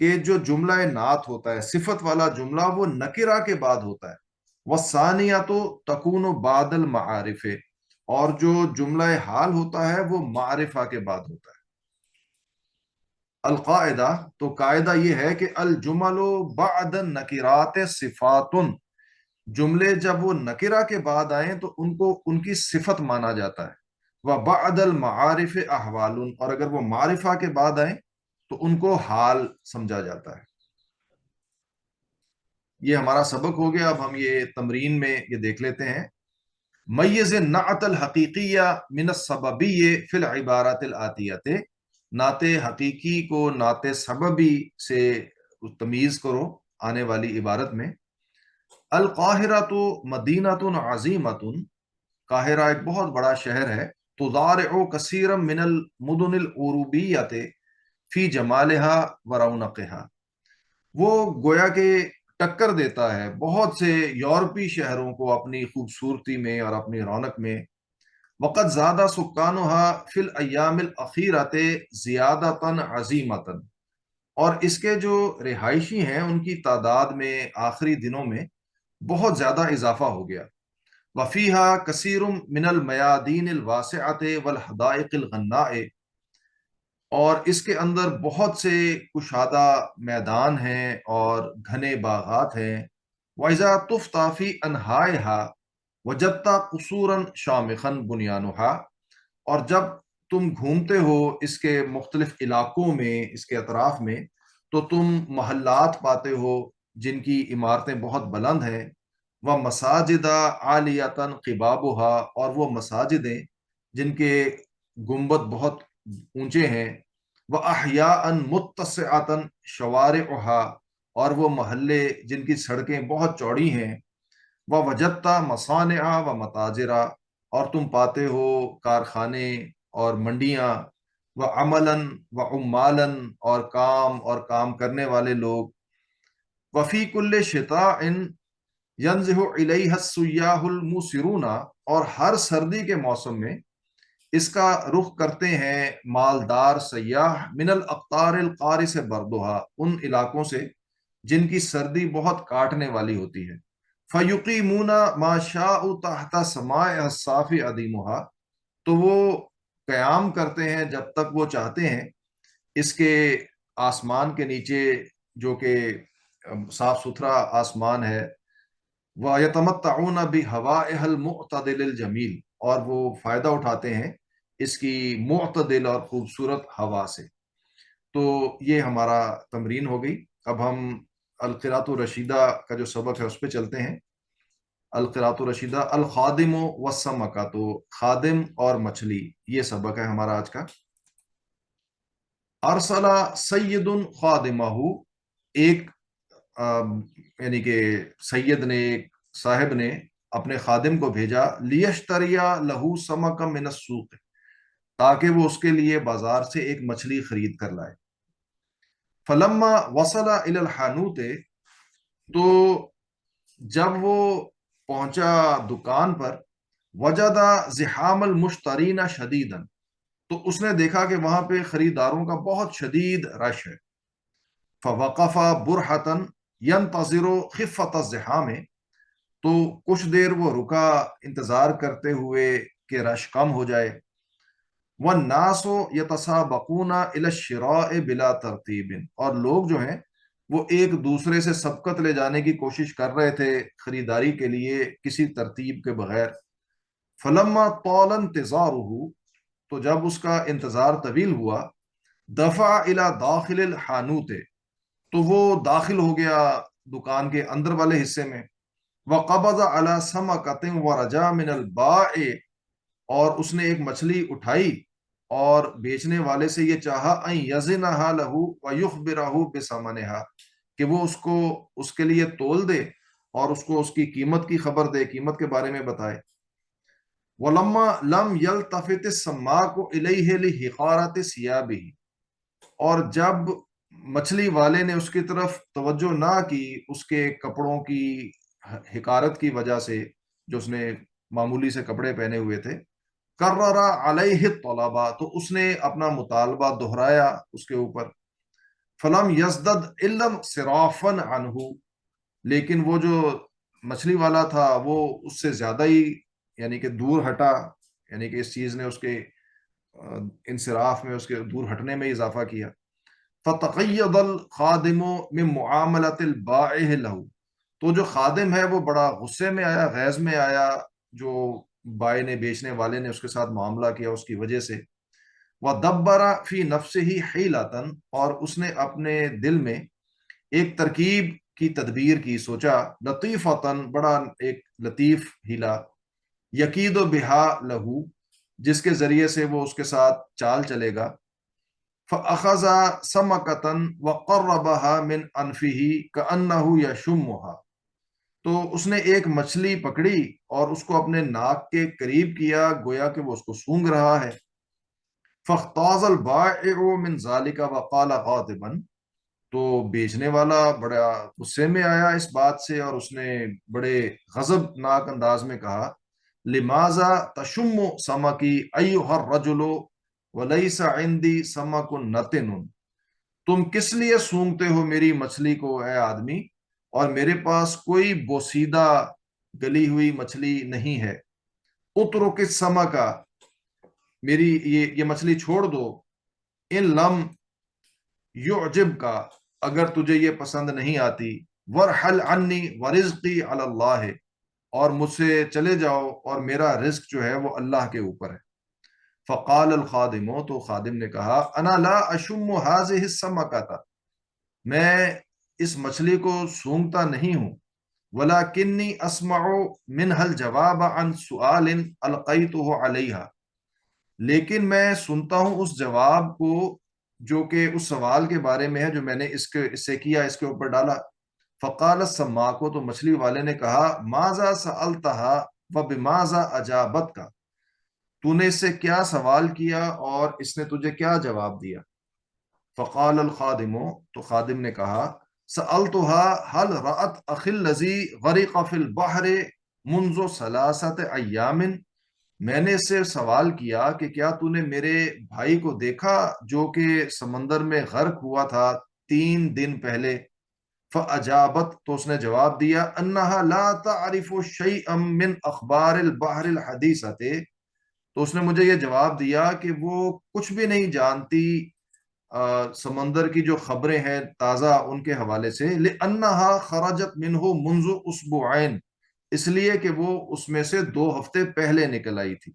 کہ جو جملہ نعت ہوتا ہے، صفت والا جملہ، وہ نکرہ کے بعد ہوتا ہے، والثانیہ تو تکون بعد المعارف، اور جو جملہ حال ہوتا ہے وہ معرفہ کے بعد ہوتا ہے۔ القاعدہ، تو قاعدہ یہ ہے کہ الجمل بعد النکرات صفات، جملے جب وہ نکرہ کے بعد آئیں تو ان کو ان کی صفت مانا جاتا ہے، وبعد المعارف احوال، اور اگر وہ معرفہ کے بعد آئیں تو ان کو حال سمجھا جاتا ہے۔ یہ ہمارا سبق ہو گیا۔ اب ہم یہ تمرین میں یہ دیکھ لیتے ہیں۔ میز نعت الحقیقیہ من السببی فی العبارات الآتیہ، نعت حقیقی کو نعت سببی سے تمیز کرو آنے والی عبارت میں۔ القاہرہ تو مدینۃ عظیمۃ، قاہرہ ایک بہت بڑا شہر ہے، تضارع کثیرا من المدن العروبیۃ فی جمالہا و رونقہا، وہ گویا کہ ٹکر دیتا ہے بہت سے یورپی شہروں کو اپنی خوبصورتی میں اور اپنی رونق میں۔ وقت زیادہ سکانها فی الایام الاخیرۃ زیادۃ عظیمۃ، اور اس کے جو رہائشی ہیں ان کی تعداد میں آخری دنوں میں بہت زیادہ اضافہ ہو گیا۔ وفیہا کثیر من المیادین الواسعۃ والحدائق الغناء، اور اس کے اندر بہت سے کشادہ میدان ہیں اور گھنے باغات ہیں۔ وَإِذَا تُفْتَى فِي أَنْحَائِهَا وَجَدْتَ قُصُورًا شَامِخًا بُنْيَانُهَا، اور جب تم گھومتے ہو اس کے مختلف علاقوں میں، اس کے اطراف میں، تو تم محلات پاتے ہو جن کی عمارتیں بہت بلند ہیں، وَمَسَاجِدَ عَالِيَةً قِبَابُهَا، اور وہ مساجدیں جن کے گنبد بہت اونچے ہیں، وَأَحْيَاءً مُتَّسِعَةً شَوَارِعُهَا، اور وہ محلے جن کی سڑکیں بہت چوڑی ہیں، وَوَجَدْتَ مَصَانِعَ وَمَتَاجِرَ، اور تم پاتے ہو کارخانے اور منڈیاں، وَعَمَلًا وَعُمَّالًا، اور کام کرنے والے لوگ۔ وَفِي كُلِّ شِتَاءٍ يَنزِحُ إِلَيْهَا السُّيَّاحُ الْمُوسِرُونَ، اور ہر سردی کے موسم میں اس کا رخ کرتے ہیں مالدار سیاح، من الاقطار القارس بردها، ان علاقوں سے جن کی سردی بہت کاٹنے والی ہوتی ہے۔ فیقیمون ما شاء تحت سماء الصاف ادیمها، تو وہ قیام کرتے ہیں جب تک وہ چاہتے ہیں اس کے آسمان کے نیچے، جو کہ صاف ستھرا آسمان ہے۔ وَيَتَمَتَّعُونَ بِهَوَائِهَا الْمُعْتَدِلِ الْجَمِيلِ، اور وہ فائدہ اٹھاتے ہیں اس کی معتدل اور خوبصورت ہوا سے۔ تو یہ ہمارا تمرین ہو گئی۔ اب ہم القراءۃ الرشیدہ کا جو سبق ہے اس پہ چلتے ہیں۔ القراءۃ الرشیدہ، الخادم والسمکہ، تو خادم اور مچھلی، یہ سبق ہے ہمارا آج کا۔ ارسل سید خادمہ، ایک یعنی کہ سید نے، ایک صاحب نے اپنے خادم کو بھیجا، لیشتریا لہو سمک من السوق، تاکہ وہ اس کے لیے بازار سے ایک مچھلی خرید کر لائے۔ فلما وصل الى الحانوت، تو جب وہ پہنچا دکان پر، وجد زحام المشترین شدیدا، تو اس نے دیکھا کہ وہاں پہ خریداروں کا بہت شدید رش ہے۔ فوقف برحتا ينتظر خفت الزحام، تو کچھ دیر وہ رکا انتظار کرتے ہوئے کہ رش کم ہو جائے۔ والناس يتسابقون الى الشراء بلا ترتیب، اور لوگ جو ہیں وہ ایک دوسرے سے سبقت لے جانے کی کوشش کر رہے تھے خریداری کے لیے کسی ترتیب کے بغیر۔ فلما طال انتظارہ، تو جب اس کا انتظار طویل ہوا، دفع الى داخل الحانوت، تو وہ داخل ہو گیا دکان کے اندر والے حصے میں۔ وقبض على سمكة ورجا من البائع، اور اس نے ایک مچھلی اٹھائی اور بیچنے والے سے یہ چاہا، ان یزنها له ويخبره بثمنها، کہ وہ اس کو اس کے لیے تول دے اور اس کو اس کی قیمت کی خبر دے، قیمت کے بارے میں بتائے۔ ولما لم يلتفت السماك اليه لحقارة ثيابه، اور جب مچھلی والے نے اس کی طرف توجہ نہ کی اس کے کپڑوں کی حقارت کی وجہ سے، جو اس نے معمولی سے کپڑے پہنے ہوئے تھے، کرر علیہ الطلبہ، تو اس نے اپنا مطالبہ دہرایا اس کے اوپر۔ فلم یزدد علم صرافن عنہ، لیکن وہ جو مچھلی والا تھا وہ اس سے زیادہ ہی یعنی کہ دور ہٹا، یعنی کہ اس چیز نے اس کے انصراف میں، اس کے دور ہٹنے میں اضافہ کیا۔ فتقید الخادم من معاملۃ البائع لہ، تو جو خادم ہے وہ بڑا غصے میں آیا، غیظ میں آیا، جو بائع نے، بیچنے والے نے اس کے ساتھ معاملہ کیا اس کی وجہ سے۔ وَدَبَّرَ فِي نَفْسِهِ حِيلَةً، اور اس نے اپنے دل میں ایک ترکیب کی تدبیر کی، سوچا، لطیفۃً، بڑا ایک لطیف ہیلا، یقید و بہا لہو، جس کے ذریعے سے وہ اس کے ساتھ چال چلے گا۔ فَأَخَذَ سَمَكَةً وَقَرَّبَهَا مِنْ أَنْفِهِ كَأَنَّهُ يَشُمُّهَا، تو اس نے ایک مچھلی پکڑی اور اس کو اپنے ناک کے قریب کیا، گویا کہ وہ اس کو سونگھ رہا ہے۔ فَاخْتَاظَ الْبَائِعُ مِنْ ذَلِكَ وَقَالَ غَاضِبًا، تو بیچنے والا بڑا غصے میں آیا اس بات سے، اور اس نے بڑے غضب ناک انداز میں کہا، لماذا تشم سمکی ایھا الرجل ولیس عندی سمک نتن، تم کس لیے سونگتے ہو میری مچھلی کو اے آدمی، اور میرے پاس کوئی بوسیدہ گلی ہوئی مچھلی نہیں ہے۔ اترک السمک، میری یہ مچھلی چھوڑ دو، ان لم یعجب کا، اگر تجھے یہ پسند نہیں آتی، ورحل عنی ورزقی علی اللہ، اور مجھ سے چلے جاؤ اور میرا رزق جو ہے وہ اللہ کے اوپر ہے۔ فقال الخادم، تو خادم نے کہا، انا لا اشم هذه السمكة، میں اس مچھلی کو سونگتا نہیں ہوں، ولکنی اسمع منها الجواب عن سؤال القیته علیہا، لیکن میں سنتا ہوں اس جواب کو جو کہ اس سوال کے بارے میں ہے جو میں نے اس سے کیا، اس کے اوپر ڈالا۔ فقال السماک، تو مچھلی والے نے کہا، ماذا سألتها وبماذا اجابتک، تو نے اس سے کیا سوال کیا اور اس نے تجھے کیا جواب دیا؟ فقال الخادم، تو خادم نے کہا، سألتها هل رأت اخی الذی غرق فی البحر منذ 3 ایام، میں نے اس سے سوال کیا کہ کیا تو نے میرے بھائی کو دیکھا جو کہ سمندر میں غرق ہوا تھا 3 دن پہلے؟ فاجابت، تو اس نے جواب دیا، انہا لا تعرف شیئا من اخبار البحر الحدیثۃ، تو اس نے مجھے یہ جواب دیا کہ وہ کچھ بھی نہیں جانتی سمندر کی جو خبریں ہیں تازہ ان کے حوالے سے، لانہا خرجت منہ منذ اسبوعین، اس لیے کہ وہ اس میں سے 2 ہفتے پہلے نکل آئی تھی۔